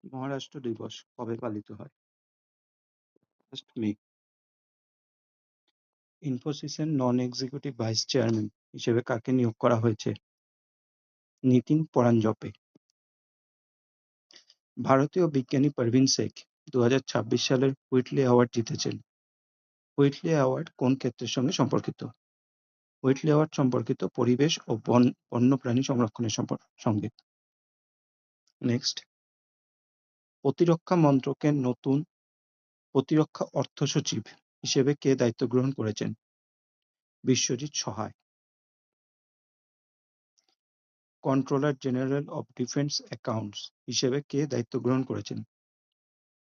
মহারাষ্ট্র দিবস কবে পালিত হয়? 1 মে। ইনফোসিসের নন এক্সিকিউটিভ ভাইস চেয়ারম্যান হিসেবে কাকে নিয়োগ করা হয়েছে? নিতিন পরাঞ্জপে। ভারতীয় বিজ্ঞানী পারভীন শেখ 2026 সালের হুইটলি অ্যাওয়ার্ড জিতেছেন। হুইটলি অ্যাওয়ার্ড কোন ক্ষেত্রের সঙ্গে সম্পর্কিত? হুইটলি অ্যাওয়ার্ড সম্পর্কিত পরিবেশ ও বন্যপ্রাণী সংরক্ষণের সঙ্গে। নেক্সট, প্রতিরক্ষা মন্ত্রকের নতুন প্রতিরক্ষা অর্থ সচিব হিসেবে কে দায়িত্ব গ্রহণ করেছেন? বিশ্বজিৎ সহায়। Controller general of defence accounts হিসেবে কে দায়িত্ব গ্রহণ করেছেন?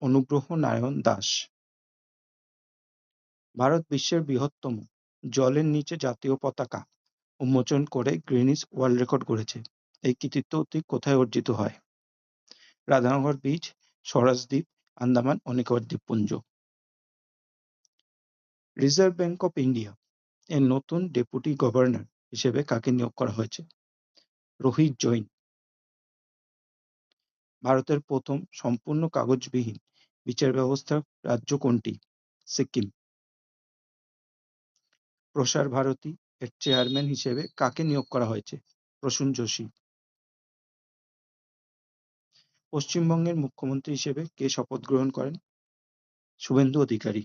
অনুগ্রহ নারায়ণ দাস। ভারত বিশ্বের বৃহত্তম জলের নিচে জাতীয় পতাকা উন্মোচন করে গ্রিনিস ওয়ার্ল্ড রেকর্ড গড়েছে। এই কৃতিত্বটি কোথায় অর্জিত হয়? রাধানগর বিচ, স্বরাজ দ্বীপ, আন্দামান ও নিকোবর দ্বীপপুঞ্জ। রিজার্ভ ব্যাঙ্ক অফ ইন্ডিয়া এর নতুন ডেপুটি গভর্নর হিসেবে কাকে নিয়োগ করা হয়েছে? রোহিত জৈন। ভারতের প্রথম সম্পূর্ণ কাগজবিহীন বিচার ব্যবস্থার রাজ্য কোনটি? সিকিম। প্রসার ভারতী এর চেয়ারম্যান হিসেবে কাকে নিয়োগ করা হয়েছে? প্রসূন যোশী। পশ্চিমবঙ্গের মুখ্যমন্ত্রী হিসেবে কে শপথ গ্রহণ করেন? শুভেন্দু অধিকারী।